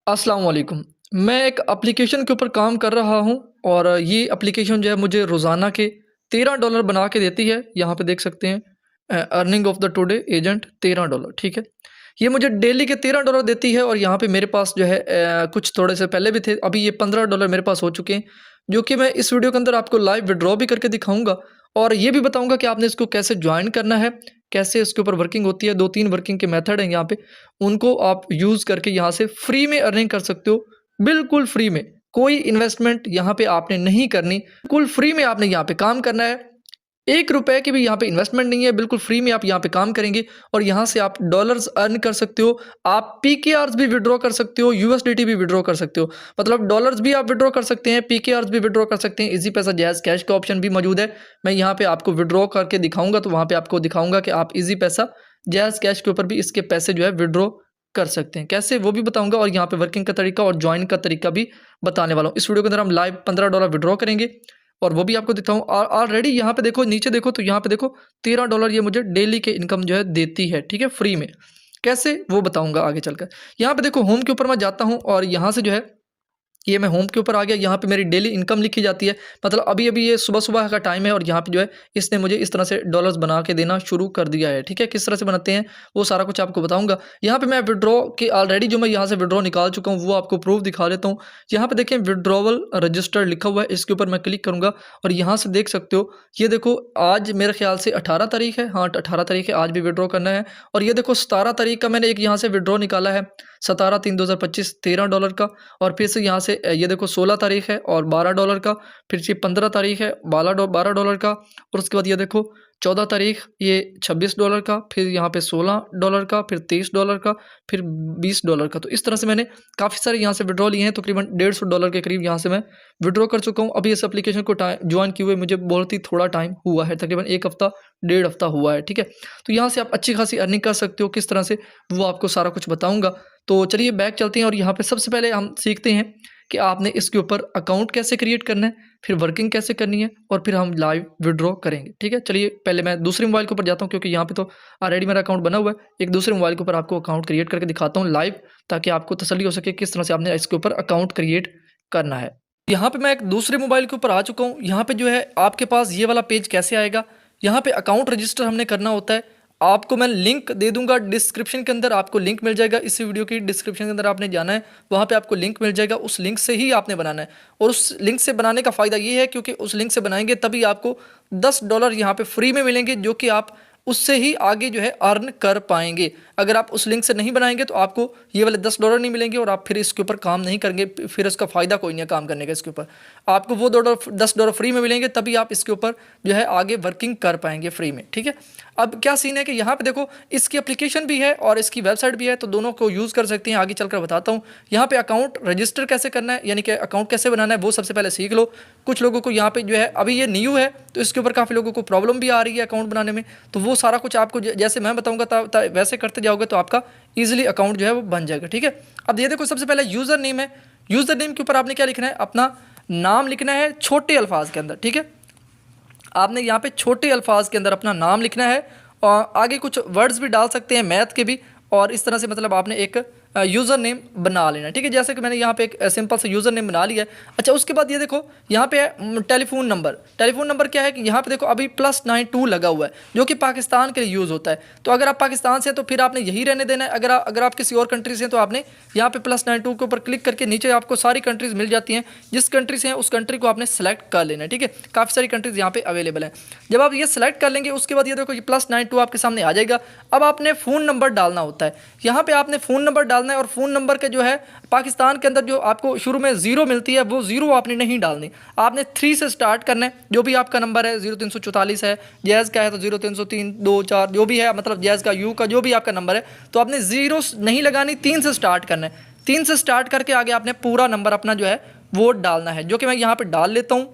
अस्सलाम वालेकुम। मैं एक एप्लीकेशन के ऊपर काम कर रहा हूँ और ये एप्लीकेशन जो है मुझे रोज़ाना के $13 बना के देती है। यहाँ पे देख सकते हैं earning of the today agent $13, ठीक है। ये मुझे डेली के $13 देती है और यहाँ पे मेरे पास जो है कुछ थोड़े से पहले भी थे, अभी ये $15 मेरे पास हो चुके हैं, जो कि मैं इस वीडियो के अंदर आपको लाइव विड्रॉ भी करके दिखाऊँगा और ये भी बताऊँगा कि आपने इसको कैसे जॉइन करना है, कैसे इसके ऊपर वर्किंग होती है। 2-3 वर्किंग के मेथड हैं यहाँ पे, उनको आप यूज़ करके यहाँ से फ्री में अर्निंग कर सकते हो, बिल्कुल फ्री में। कोई इन्वेस्टमेंट यहाँ पे आपने नहीं करनी, बिल्कुल फ्री में आपने यहाँ पे काम करना है। ₹1 की भी यहाँ पे इन्वेस्टमेंट नहीं है, बिल्कुल फ्री में आप यहाँ पे काम करेंगे और यहाँ से आप डॉलर्स अर्न कर सकते हो। आप पीकेआर्स भी विड्रॉ कर सकते हो, यूएसडीटी भी विड्रॉ कर सकते हो। मतलब डॉलर्स भी आप विड्रॉ कर सकते हैं, पीकेआर्स भी विड्रॉ कर सकते हैं। इजी पैसा जैज़ कैश का ऑप्शन भी मौजूद है। मैं यहाँ पे आपको विड्रॉ करके दिखाऊँगा, तो वहाँ पे आपको दिखाऊँगा कि आप इजी पैसा जैज़ कैश के ऊपर भी इसके पैसे जो है विड्रॉ कर सकते हैं। कैसे वो भी बताऊँगा और यहाँ पे वर्किंग का तरीका और जॉइन का तरीका भी बताने वाला हूँ। इस वीडियो के अंदर हम लाइव $15 विड्रॉ करेंगे और वो भी आपको दिखाता हूँ। और ऑलरेडी यहाँ पे देखो, नीचे देखो, तो यहाँ पे देखो $13 ये मुझे डेली के इनकम जो है देती है, ठीक है, फ्री में। कैसे वो बताऊँगा आगे चलकर। यहाँ पे देखो होम के ऊपर मैं जाता हूँ और यहाँ से जो है ये मैं होम के ऊपर आ गया। यहाँ पे मेरी डेली इनकम लिखी जाती है। मतलब अभी-अभी ये सुबह-सुबह का टाइम है और यहाँ पे जो है इसने मुझे इस तरह से डॉलर्स बना के देना शुरू कर दिया है, ठीक है। किस तरह से बनाते हैं वो सारा कुछ आपको बताऊँगा। यहाँ पे मैं विड्रॉ की ऑलरेडी जो मैं यहाँ से विड्रॉ निकाल चुका हूँ वो आपको प्रूफ दिखा देता हूँ। यहाँ पे देखें विड्रॉवल रजिस्टर्ड लिखा हुआ है, इसके ऊपर मैं क्लिक करूँगा और यहाँ से देख सकते हो, ये देखो आज मेरे ख्याल से 18 तारीख है। हाँ, 18 तारीख है, आज भी विड्रॉ करना है। और ये देखो 17 तारीख का मैंने एक यहाँ से विड्रॉ निकाला है, 17/3/2025 $13 का। और फिर से यहाँ से ये देखो 16 तारीख है और $12 का। फिर से 15 तारीख है, $12 का। और उसके बाद ये देखो 14 तारीख, ये $26 का। फिर यहाँ पे $16 का, फिर $23 का, फिर $20 का। तो इस तरह से मैंने काफ़ी सारे यहाँ से विड्रॉ लिए हैं। तकरीबन $150 के करीब यहाँ से मैं विड्रॉ कर चुका हूँ। अभी इस एप्लीकेशन को ज्वाइन किए हुए मुझे बहुत ही थोड़ा टाइम हुआ है, तकरीबन 1 हफ्ता, 1.5 हफ्ता हुआ है, ठीक है। तो यहाँ से आप अच्छी खासी अर्निंग कर सकते हो, किस तरह से वो आपको सारा कुछ बताऊँगा। तो चलिए बैक चलते हैं और यहाँ पे सबसे पहले हम सीखते हैं कि आपने इसके ऊपर अकाउंट कैसे क्रिएट करना है, फिर वर्किंग कैसे करनी है और फिर हम लाइव विड्रॉ करेंगे, ठीक है। चलिए पहले मैं दूसरे मोबाइल के ऊपर जाता हूँ, क्योंकि यहाँ पे तो ऑलरेडी मेरा अकाउंट बना हुआ है। एक दूसरे मोबाइल के ऊपर आपको अकाउंट क्रिएट करके दिखाता हूँ लाइव, ताकि आपको तसल्ली हो सके किस तरह से आपने इसके ऊपर अकाउंट क्रिएट करना है। यहाँ पे मैं एक दूसरे मोबाइल के ऊपर आ चुका हूँ। यहाँ पे जो है आपके पास ये वाला पेज कैसे आएगा, यहाँ पे अकाउंट रजिस्टर हमने करना होता है। आपको मैं लिंक दे दूंगा डिस्क्रिप्शन के अंदर, आपको लिंक मिल जाएगा। इस वीडियो की डिस्क्रिप्शन के अंदर आपने जाना है, वहाँ पे आपको लिंक मिल जाएगा, उस लिंक से ही आपने बनाना है। और उस लिंक से बनाने का फ़ायदा ये है क्योंकि उस लिंक से बनाएंगे तभी आपको $10 यहाँ पे फ्री में मिलेंगे, जो कि आप उससे ही आगे जो है अर्न कर पाएंगे। अगर आप उस लिंक से नहीं बनाएंगे तो आपको ये वाले $10 नहीं मिलेंगे और आप फिर इसके ऊपर काम नहीं करेंगे, फिर इसका फ़ायदा कोई नहीं है काम करने का। इसके ऊपर आपको वो $10 फ्री में मिलेंगे, तभी आप इसके ऊपर जो है आगे वर्किंग कर पाएंगे फ्री में, ठीक है। अब क्या सीन है कि यहाँ पे देखो इसकी एप्लीकेशन भी है और इसकी वेबसाइट भी है, तो दोनों को यूज़ कर सकते हैं। आगे चलकर बताता हूँ। यहाँ पे अकाउंट रजिस्टर कैसे करना है, यानी कि अकाउंट कैसे बनाना है, वो सबसे पहले सीख लो। कुछ लोगों को यहाँ पे जो है अभी ये न्यू है, तो इसके ऊपर काफ़ी लोगों को प्रॉब्लम भी आ रही है अकाउंट बनाने में। तो वो सारा कुछ आपको जैसे मैं बताऊँगा वैसे करते जाओगे तो आपका ईजिली अकाउंट जो है वो बन जाएगा, ठीक है। अब ये देखो सबसे पहले यूज़र नेम है। यूज़र नेम के ऊपर आपने क्या लिखना है, अपना नाम लिखना है छोटे अल्फाज के अंदर, ठीक है। आपने यहाँ पे छोटे अल्फाज के अंदर अपना नाम लिखना है और आगे कुछ वर्ड्स भी डाल सकते हैं मैथ के भी। और इस तरह से मतलब आपने एक यूज़र नेम बना लेना, ठीक है। जैसे कि मैंने यहाँ पे एक सिंपल सा यूज़र नेम बना लिया है। अच्छा, उसके बाद ये देखो यहाँ पे है टेलीफोन नंबर। टेलीफोन नंबर क्या है कि यहाँ पे देखो अभी +92 लगा हुआ है, जो कि पाकिस्तान के लिए यूज़ होता है। तो अगर आप पाकिस्तान से हैं तो फिर आपने यही रहने देना है। अगर आप किसी और कंट्री से हैं तो आपने यहाँ पे +92 के ऊपर क्लिक करके नीचे आपको सारी कंट्रीज़ मिल जाती हैं। जिस कंट्री से हैं उस कंट्री को आपने सेलेक्ट कर लेना है, ठीक है। काफ़ी सारी कंट्रीज़ यहाँ पे अवेलेबल हैं। जब आप ये सेलेक्ट कर लेंगे उसके बाद ये देखो ये +92 आपके सामने आ जाएगा। अब आपने फ़ोन नंबर डालना होता है। यहाँ पे आपने फ़ोन नंबर डालना है और फ़ोन नंबर के जो है पाकिस्तान के अंदर जो आपको शुरू में 0 मिलती है वो 0 आपने नहीं डालनी। आपने 3 से स्टार्ट करना है। जो भी आपका नंबर है 0344 है, जैज़ का है तो 030324, जो भी है मतलब जैज़ का, यू का, जो भी आपका नंबर है, तो आपने 0 नहीं लगानी, 3 से स्टार्ट करना है। 3 से स्टार्ट करके आगे आपने पूरा नंबर अपना जो है वो डालना है, जो कि मैं यहाँ पर डाल लेता हूँ।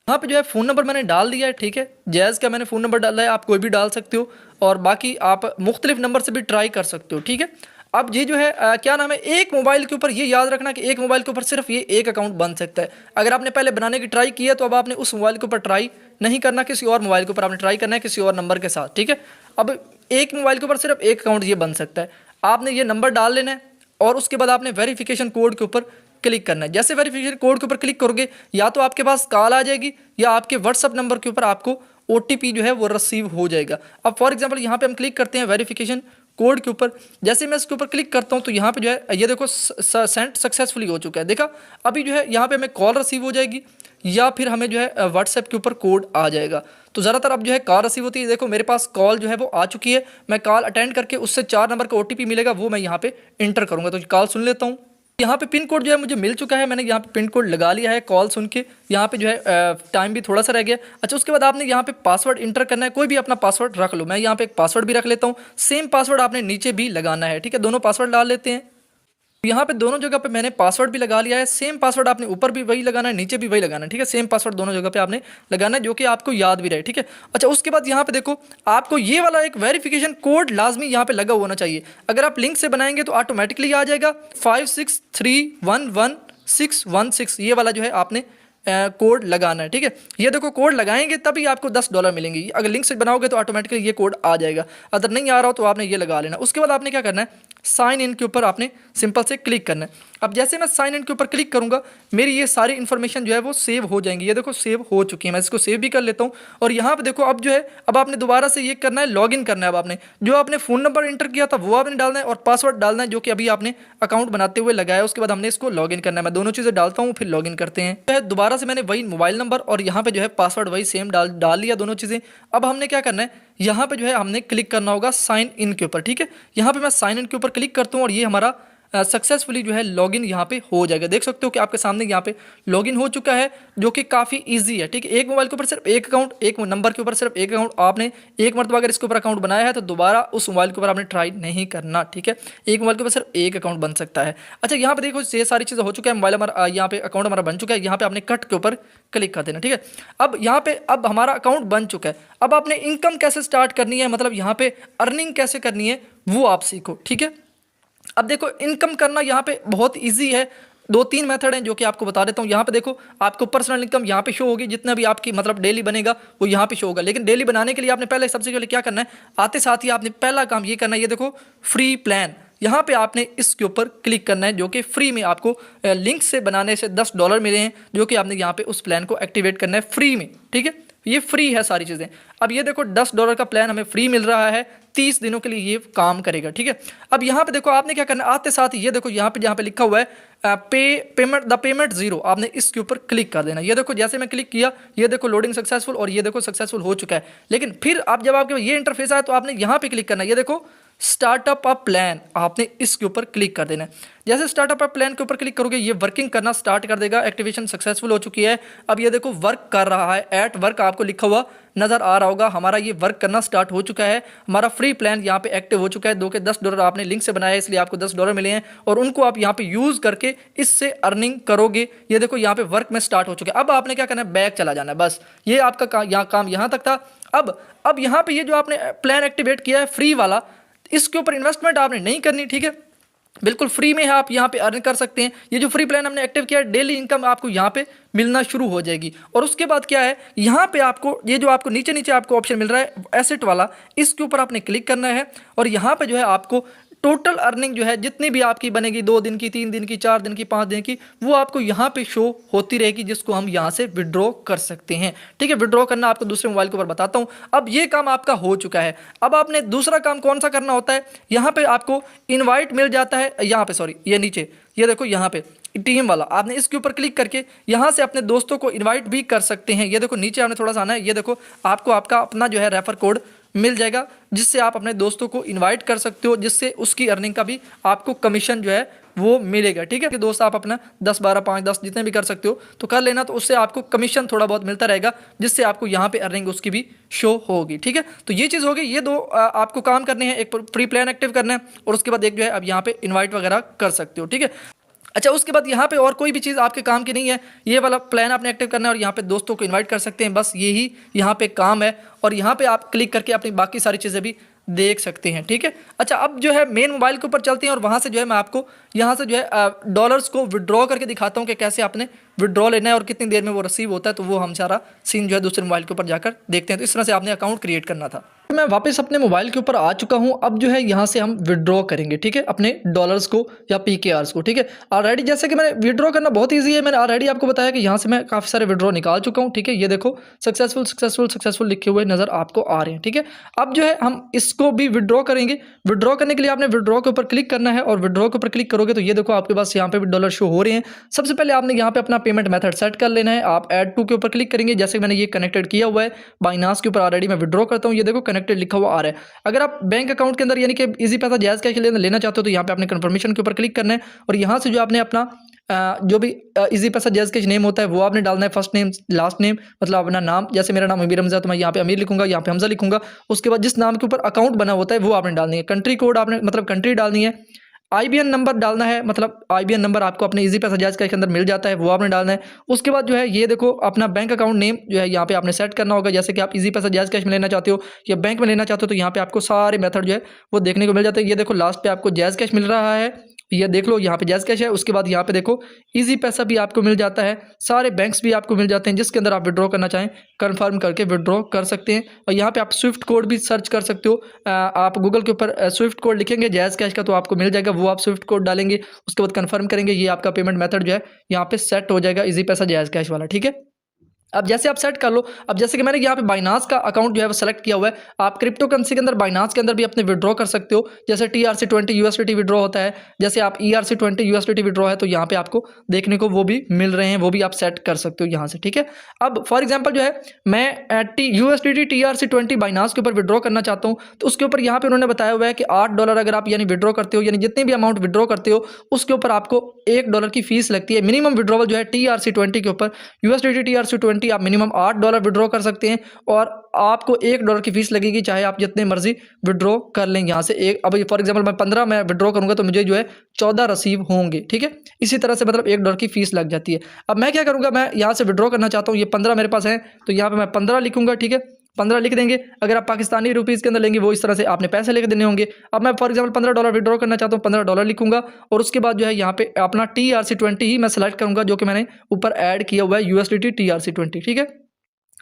यहाँ पे जो है फ़ोन नंबर मैंने डाल दिया है, ठीक है। जैज़ का मैंने फ़ोन नंबर डाला है, आप कोई भी डाल सकते हो और बाकी आप मुख्तलिफ नंबर से भी ट्राई कर सकते हो, ठीक है। अब ये जो है क्या नाम है, एक मोबाइल के ऊपर ये याद रखना कि एक मोबाइल के ऊपर सिर्फ ये एक अकाउंट बन सकता है। अगर आपने पहले बनाने की ट्राई की है तो अब आपने उस मोबाइल के ऊपर ट्राई नहीं करना, किसी और मोबाइल के ऊपर आपने ट्राई करना है किसी और नंबर के साथ, ठीक है। अब एक मोबाइल के ऊपर सिर्फ एक अकाउंट ये बन सकता है। आपने ये नंबर डाल लेना है और उसके बाद आपने वेरिफिकेशन कोड के ऊपर क्लिक करना है। जैसे वेरिफिकेशन कोड के ऊपर क्लिक करोगे या तो आपके पास कॉल आ जाएगी या आपके व्हाट्सअप नंबर के ऊपर आपको OTP जो है वो रिसीव हो जाएगा। अब फॉर एग्जांपल यहाँ पे हम क्लिक करते हैं वेरिफिकेशन कोड के ऊपर। जैसे मैं इसके ऊपर क्लिक करता हूँ तो यहाँ पे जो है ये देखो सेंड सक्सेसफुली हो चुका है। देखा, अभी जो है यहाँ पे हमें कॉल रिसीव हो जाएगी या फिर हमें जो है व्हाट्सएप के ऊपर कोड आ जाएगा। तो ज़्यादातर अब जो है कॉल रिसीव होती है। देखो मेरे पास कॉल जो है वो आ चुकी है, मैं कॉल अटेंड करके उससे 4 नंबर का OTP मिलेगा, वो मैं यहाँ पे इंटर करूँगा। तो कॉल सुन लेता हूँ। यहाँ पे पिन कोड जो है मुझे मिल चुका है, मैंने यहाँ पे पिन कोड लगा लिया है कॉल सुन के। यहाँ पे जो है टाइम भी थोड़ा सा रह गया। अच्छा, उसके बाद आपने यहाँ पे पासवर्ड इंटर करना है, कोई भी अपना पासवर्ड रख लो। मैं यहाँ पे एक पासवर्ड भी रख लेता हूँ, सेम पासवर्ड आपने नीचे भी लगाना है। ठीक है, दोनों पासवर्ड डाल लेते हैं। यहाँ पे दोनों जगह पे मैंने पासवर्ड भी लगा लिया है। सेम पासवर्ड आपने ऊपर भी वही लगाना है, नीचे भी वही लगाना है। ठीक है, सेम पासवर्ड दोनों जगह पे आपने लगाना है जो कि आपको याद भी रहे। ठीक है, अच्छा उसके बाद यहाँ पे देखो आपको ये वाला एक वेरिफिकेशन कोड लाजमी यहाँ पे लगा होना चाहिए। अगर आप लिंक से बनाएंगे तो ऑटोमेटिकली आ जाएगा 56311616, ये वाला जो है आपने कोड लगाना है। ठीक है, ये देखो कोड लगाएंगे तभी आपको $10 मिलेंगे। अगर लिंक से बनाओगे तो ऑटोमेटिकली ये कोड आ जाएगा, अगर नहीं आ रहा हो तो आपने ये लगा लेना। उसके बाद आपने क्या करना है, साइन इन के ऊपर आपने सिंपल से क्लिक करना है। अब जैसे मैं साइन इन के ऊपर क्लिक करूंगा मेरी ये सारी इन्फॉर्मेशन जो है वो सेव हो जाएंगी। ये देखो सेव हो चुकी है, मैं इसको सेव भी कर लेता हूँ। और यहाँ पे देखो अब जो है अब आपने दोबारा से ये करना है, लॉगिन करना है। अब आपने जो आपने फ़ोन नंबर इंटर किया था वो आपने डालना है और पासवर्ड डालना है जो कि अभी आपने अकाउंट बनाते हुए लगाया। उसके बाद हमने इसको लॉगिन करना है। मैं दोनों चीज़ें डालता हूँ फिर लॉगिन करते हैं। तो दोबारा से मैंने वही मोबाइल नंबर और यहाँ पे जो है पासवर्ड वही सेम डाल लिया दोनों चीज़ें। अब हमने क्या करना है, यहाँ पे जो है हमने क्लिक करना होगा साइन इन के ऊपर। ठीक है, यहाँ पे मैं साइन इन के ऊपर क्लिक करता हूँ और ये हमारा सक्सेसफुली जो है लॉगिन यहाँ पे हो जाएगा। देख सकते हो कि आपके सामने यहाँ पे लॉगिन हो चुका है जो कि काफ़ी इजी है। ठीक है, एक मोबाइल के ऊपर सिर्फ एक अकाउंट, एक नंबर के ऊपर सिर्फ एक अकाउंट। आपने एक मरतबा अगर इसके ऊपर अकाउंट बनाया है तो दोबारा उस मोबाइल के ऊपर आपने ट्राई नहीं करना। ठीक है, एक मोबाइल के ऊपर सिर्फ एक अकाउंट बन सकता है। अच्छा, यहाँ पे देखो ये सारी चीज़ें हो चुका है, मोबाइल हमारा यहाँ पे अकाउंट हमारा बन चुका है। यहाँ पे आपने कट के ऊपर क्लिक कर देना। ठीक है, अब यहाँ पे अब हमारा अकाउंट बन चुका है। अब आपने इनकम कैसे स्टार्ट करनी है, मतलब यहाँ पे अर्निंग कैसे करनी है वो आप सीखो। ठीक है, अब देखो इनकम करना यहाँ पे बहुत इजी है। 2-3 मेथड हैं जो कि आपको बता देता हूँ। यहाँ पे देखो आपको पर्सनल इनकम यहाँ पे शो होगी, जितना भी आपकी मतलब डेली बनेगा वो यहाँ पे शो होगा। लेकिन डेली बनाने के लिए आपने पहले सबसे पहले क्या करना है, आते साथ ही आपने पहला काम ये करना है, ये देखो फ्री प्लान, यहाँ पे आपने इसके ऊपर क्लिक करना है जो कि फ्री में आपको लिंक से बनाने से $10 मिले हैं जो कि आपने यहाँ पे उस प्लान को एक्टिवेट करना है फ्री में। ठीक है, ये फ्री है सारी चीज़ें। अब ये देखो $10 का प्लान हमें फ्री मिल रहा है, 30 दिनों के लिए ये काम करेगा। ठीक है, अब यहाँ पे देखो आपने क्या करना है, आते साथ ही ये देखो यहाँ पे जहाँ पे लिखा हुआ है पेमेंट जीरो, आपने इसके ऊपर क्लिक कर देना। ये देखो जैसे मैं क्लिक किया ये देखो लोडिंग सक्सेसफुल और ये देखो सक्सेसफुल हो चुका है। लेकिन फिर आप जब आपके ये इंटरफेस आया तो आपने यहाँ पे क्लिक करना है, ये देखो स्टार्टअप अ प्लान, आपने इसके ऊपर क्लिक कर देना है। जैसे स्टार्टअप अ प्लान के ऊपर क्लिक करोगे ये वर्किंग करना स्टार्ट कर देगा। एक्टिवेशन सक्सेसफुल हो चुकी है। अब ये देखो वर्क कर रहा है, एट वर्क आपको लिखा हुआ नजर आ रहा होगा। हमारा ये वर्क करना स्टार्ट हो चुका है, हमारा फ्री प्लान यहाँ पे एक्टिव हो चुका है। दो के $10 आपने लिंक से बनाया है इसलिए आपको $10 मिले हैं और उनको आप यहाँ पे यूज करके इससे अर्निंग करोगे। ये देखो यहाँ पे वर्क में स्टार्ट हो चुका है। अब आपने क्या करना है, बैक चला जाना है, बस ये आपका काम यहाँ तक था। अब यहाँ पे ये जो आपने प्लान एक्टिवेट किया है फ्री वाला, इसके ऊपर इन्वेस्टमेंट आपने नहीं करनी। ठीक है, बिल्कुल फ्री में है, आप यहाँ पे अर्न कर सकते हैं। ये जो फ्री प्लान हमने एक्टिव किया है डेली इनकम आपको यहाँ पे मिलना शुरू हो जाएगी। और उसके बाद क्या है, यहाँ पे आपको ये जो आपको नीचे नीचे आपको ऑप्शन मिल रहा है एसेट वाला, इसके ऊपर आपने क्लिक करना है और यहाँ पे जो है आपको टोटल अर्निंग जो है जितनी भी आपकी बनेगी 2 दिन की, 3 दिन की, 4 दिन की, 5 दिन की, वो आपको यहाँ पे शो होती रहेगी जिसको हम यहाँ से विड्रॉ कर सकते हैं। ठीक है, विड्रॉ करना आपको दूसरे मोबाइल के ऊपर बताता हूँ। अब ये काम आपका हो चुका है। अब आपने दूसरा काम कौन सा करना होता है, यहाँ पे आपको इन्वाइट मिल जाता है, यहाँ पे सॉरी ये नीचे ये देखो यहाँ पे टीम वाला, आपने इसके ऊपर क्लिक करके यहाँ से अपने दोस्तों को इन्वाइट भी कर सकते हैं। ये देखो नीचे आपने थोड़ा सा आना है, ये देखो आपको आपका अपना जो है रेफर कोड मिल जाएगा जिससे आप अपने दोस्तों को इनवाइट कर सकते हो, जिससे उसकी अर्निंग का भी आपको कमीशन जो है वो मिलेगा। ठीक है, कि दोस्त आप अपना 10, 12, 5, 10 जितने भी कर सकते हो तो कर लेना, तो उससे आपको कमीशन थोड़ा बहुत मिलता रहेगा जिससे आपको यहाँ पे अर्निंग उसकी भी शो होगी। ठीक है, तो ये चीज़ होगी। ये दो आपको काम करने हैं, एक फ्री प्लान एक्टिव करना है और उसके बाद एक जो है अब यहाँ पे इन्वाइट वगैरह कर सकते हो। ठीक है, अच्छा उसके बाद यहाँ पे और कोई भी चीज़ आपके काम की नहीं है, ये वाला प्लान आपने एक्टिव करना है और यहाँ पे दोस्तों को इनवाइट कर सकते हैं, बस यही यहाँ पे काम है। और यहाँ पे आप क्लिक करके अपनी बाकी सारी चीज़ें भी देख सकते हैं। ठीक है, अच्छा अब जो है मेन मोबाइल के ऊपर चलते हैं और वहाँ से जो है मैं आपको यहाँ से जो है डॉलर्स को विड्रॉ करके दिखाता हूँ कि कैसे आपने विड्रॉ लेना है और कितनी देर में वो रिसीव होता है। तो वो हम सारा सीन जो है दूसरे मोबाइल के ऊपर जाकर देखते हैं। तो इस तरह से आपने अकाउंट क्रिएट करना था। मैं वापस अपने मोबाइल के ऊपर आ चुका हूं। अब जो है यहाँ से हम विड्रॉ करेंगे, ठीक है, अपने डॉलर्स को या पीकेआर्स को, ठीक है। ऑलरेडी जैसे कि मैंने विड्रॉ करना बहुत ईजी है, मैंने ऑलरेडी आपको बताया कि यहाँ से मैं काफ़ी सारे विड्रॉ निकाल चुका हूँ, ठीक है। ये देखो सक्सेसफुल सक्सेसफुल सक्सेसफुल लिखे हुए नज़र आपको आ रहे हैं, ठीक है। अब जो है हम इसको भी विड्रॉ करेंगे। विड्रॉ करने के लिए आपने विड्रॉ के ऊपर क्लिक करना है और विड्रॉ के ऊपर क्लिक करोगे तो ये देखो आपके पास यहाँ पे भी डॉलर शो हो रहे हैं। सबसे पहले आपने यहाँ पे अपना पेमेंट मेथड सेट कर लेना है। आप ऐड टू के ऊपर क्लिक करेंगे, जैसे मैंने ये कनेक्टेड किया हुआ है बाइनांस के ऊपर, ऑलरेडी मैं विड्रॉ करता हूँ, ये देखो कनेक्टेड लिखा हुआ आ रहा है। अगर आप बैंक अकाउंट के अंदर यानी कि इजी पैसा जायज़ कैश लेना चाहते हो तो यहाँ पे आपने कंफर्मेशन के ऊपर क्लिक करना है और यहाँ से जो आपने अपना जो भी इजी पैसा जायज़ कैश नेम होता है वो आपने डालना है, फर्स्ट नेम लास्ट नेम, मतलब अपना नाम। जैसे मेरा नाम अमीर हमजा तो मैं यहाँ पे अमीर लिखूंगा, यहाँ पे हमजा लिखूंगा। उसके बाद जिस नाम के ऊपर अकाउंट बना होता है वो आपने डालनी है। कंट्री कोड आपने मतलब कंट्री डालनी है। आईबीएन नंबर डालना है, मतलब आईबीएन नंबर आपको अपने इजी पैसा जायज़ कैश के अंदर मिल जाता है, वो आपने डालना है। उसके बाद जो है ये देखो अपना बैंक अकाउंट नेम जो है यहाँ पे आपने सेट करना होगा। जैसे कि आप इजी पैसा जायज़ कैश में लेना चाहते हो या बैंक में लेना चाहते हो तो यहाँ पे आपको सारे मेथड जो है वो देखने को मिल जाते हैं। ये देखो लास्ट पे आपको जायज़ कैश मिल रहा है, ये देख लो यहाँ पे जायज़ कैश है। उसके बाद यहाँ पे देखो इजी पैसा भी आपको मिल जाता है, सारे बैंक्स भी आपको मिल जाते हैं जिसके अंदर आप विड्रॉ करना चाहें कंफर्म करके विड्रॉ कर सकते हैं। और यहाँ पे आप स्विफ्ट कोड भी सर्च कर सकते हो। आप गूगल के ऊपर स्विफ्ट कोड लिखेंगे जायज़ कैश का तो आपको मिल जाएगा, वो आप स्विफ्ट कोड डालेंगे, उसके बाद कंफर्म करेंगे, ये आपका पेमेंट मेथड जो है यहाँ पे सेट हो जाएगा इजी पैसा जायज़ कैश वाला, ठीक है। अब जैसे आप सेट कर लो, अब जैसे कि मैंने यहाँ पे बाइनांस का अकाउंट जो है वो सेलेक्ट किया हुआ है। आप क्रिप्टो करेंसी के अंदर बाइनांस के अंदर भी अपने विड्रॉ कर सकते हो। जैसे TRC20 USDT विड्रॉ होता है, जैसे आप ERC20 USDT विड्रॉ है तो यहाँ पे आपको देखने को वो भी मिल रहे हैं, वो भी आप सेट कर सकते हो यहाँ से, ठीक है। अब फॉर एग्जाम्पल जो है मैं USDT TRC20 बाइनांस के ऊपर विड्रॉ करना चाहता हूँ तो उसके ऊपर यहाँ पे उन्होंने बताया हुआ है कि $8 अगर आप यानी विड्रॉ करते हो, यानी जितने भी अमाउंट विड्रॉ करते हो उसके ऊपर आपको $1 की फीस लगती है। मिनिमम विड्रॉवल जो है TRC20 के ऊपर USDT TRC20 आप मिनिमम $8 विड्रॉ कर सकते हैं और आपको $1 की फीस लगेगी, चाहे आप जितने मर्जी विड्रॉ कर लें यहाँ से। एक अब फॉर एग्जांपल मैं 15 मैं विड्रॉ करूंगा तो मुझे जो है 14 रिसीव होंगे, ठीक है। इसी तरह से मतलब $1 की फीस लग जाती है। अब मैं क्या करूंगा, मैं यहाँ से विड्रॉ करना चाहता हूँ, ये 15 मेरे पास है तो यहाँ पे मैं 15 लिखूंगा, ठीक है। 15 लिख देंगे। अगर आप पाकिस्तानी रुपीज़ के अंदर लेंगे वो इस तरह से आपने पैसे लेके देने होंगे। अब मैं फॉर एग्जांपल $15 विड्रॉ करना चाहता हूँ, $15 लिखूंगा और उसके बाद जो है यहाँ पे अपना TRC20 ही मैं सेलेक्ट करूंगा जो कि मैंने ऊपर ऐड किया हुआ है USDT TRC20, ठीक है।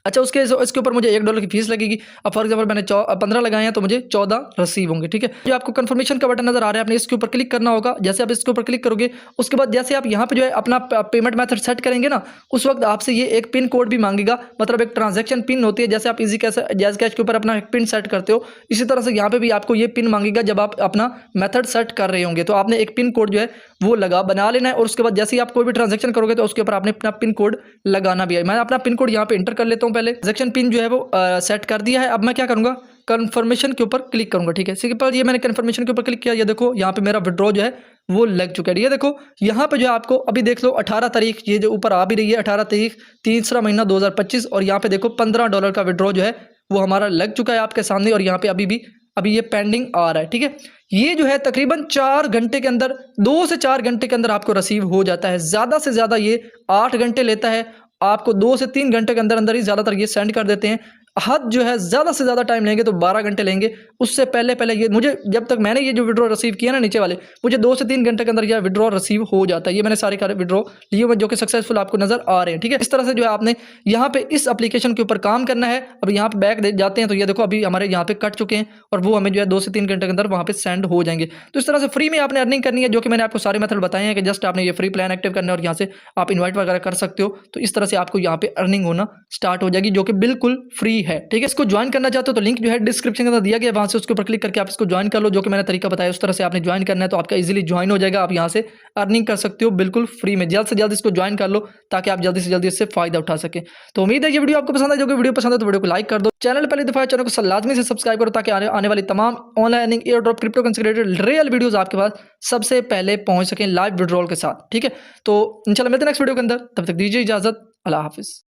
अच्छा इसके ऊपर मुझे $1 की फीस लगेगी। अब फॉर एग्जांपल मैंने 15 लगाए हैं तो मुझे 14 रिसीव होंगे, ठीक है। जो आपको कंफर्मेशन का बटन नजर आ रहा है आपने इसके ऊपर क्लिक करना होगा। जैसे आप इसके ऊपर क्लिक करोगे उसके बाद जैसे आप यहाँ पे जो है अपना पेमेंट मेथड सेट करेंगे ना उस वक्त आपसे ये एक पिन कोड भी मांगेगा, मतलब एक ट्रांजेक्शन पिन होती है। जैसे आप इजी कैश जायज़ कैश के ऊपर अपना एक पिन सेट करते हो इसी तरह से यहाँ पे भी आपको ये पिन मांगेगा जब आप अपना मेथड सेट कर रहे होंगे। तो आपने एक पिन कोड जो है वो बना लेना है और उसके बाद जैसे ही आप कोई भी ट्रांजेक्शन करोगे तो उसके ऊपर आपने अपना पिन कोड लगाना भी है। मैं अपना पिन कोड यहाँ पे इंटर कर लेता हूँ पहले। ट्रांजेक्शन पिन जो है वो सेट कर दिया है। अब मैं क्या करूँगा, कंफर्मेशन के ऊपर क्लिक करूँगा, ठीक है। सिंपल ये मैंने कंफर्मेशन के ऊपर क्लिक किया, ये देखो यहाँ पे मेरा विड्रॉ जो है वो लग चुका है। ये देखो यहाँ पे जो है आपको अभी देख लो 18 तारीख ये जो ऊपर आ भी रही है 18 तारीख तीसरा महीना 2025 और यहाँ पे देखो $15 का विड्रॉ जो है वो हमारा लग चुका है आपके सामने और यहाँ पे अभी ये पेंडिंग आ रहा है, ठीक है। ये जो है तकरीबन 4 घंटे के अंदर 2 से 4 घंटे के अंदर आपको रिसीव हो जाता है। ज़्यादा से ज़्यादा ये 8 घंटे लेता है, आपको 2 से 3 घंटे के अंदर अंदर ही ज़्यादातर ये सेंड कर देते हैं। हद जो है ज़्यादा से ज़्यादा टाइम लेंगे तो 12 घंटे लेंगे। उससे पहले ये मुझे जब तक मैंने ये जो विड्रॉ रिसीव किया ना नीचे वाले मुझे 2 से 3 घंटे के अंदर यह विड्रॉ रिसीव हो जाता है। ये मैंने सारे विड्रॉ लिए हुए जो कि सक्सेसफुल आपको नजर आ रहे हैं, ठीक है। इस तरह से जो है आपने यहाँ पे इस एप्लीकेशन के ऊपर काम करना है। अब यहाँ पे बैक जाते हैं तो ये देखो अभी हमारे यहाँ पे कट चुके हैं और वो हमें जो है 2 से 3 घंटे के अंदर वहाँ पे सेंड हो जाएंगे। तो इस तरह से फ्री में आपने अर्निंग करनी है जो कि मैंने आपको सारे मेथड बताए हैं कि जस्ट आपने ये फ्री प्लान एक्टिव करना है और यहाँ से आप इन्वाइट वगैरह कर सकते हो। तो इस तरह से आपको यहाँ पे अर्निंग होना स्टार्ट हो जाएगी जो कि बिल्कुल फ्री है, ठीक है। इसको ज्वाइन करना चाहते हो तो लिंक जो है डिस्क्रिप्शन के अंदर दिया गया, वहां से उसके ऊपर क्लिक करके आप इसको ज्वाइन कर लो। जो कि मैंने तरीका बताया उस तरह से आपने ज्वाइन करना है तो आपका इजीली ज्वाइन हो जाएगा। आप यहाँ से अर्निंग कर सकते हो बिल्कुल फ्री में। जल्द से जल्द इसको ज्वाइन कर लो ताकि आप जल्दी से जल्दी इससे फायदा उठा सके। तो उम्मीद है ये वीडियो आपको पसंद है। जो कि वीडियो पसंद है तो वीडियो को लाइक कर दो। चैनल पहली दफा चैनल को लाजमी से सब्सक्राइब करो ताकि आने वाली तमाम online earning air drop crypto currency related real videos आपके पास सबसे पहले पहुंच सकें लाइव विड्रॉल के साथ, ठीक है। तो इंशाल्लाह मिलते हैं नेक्स्ट वीडियो के अंदर, तब तक दीजिए इजाजत। अल्लाह हाफिज।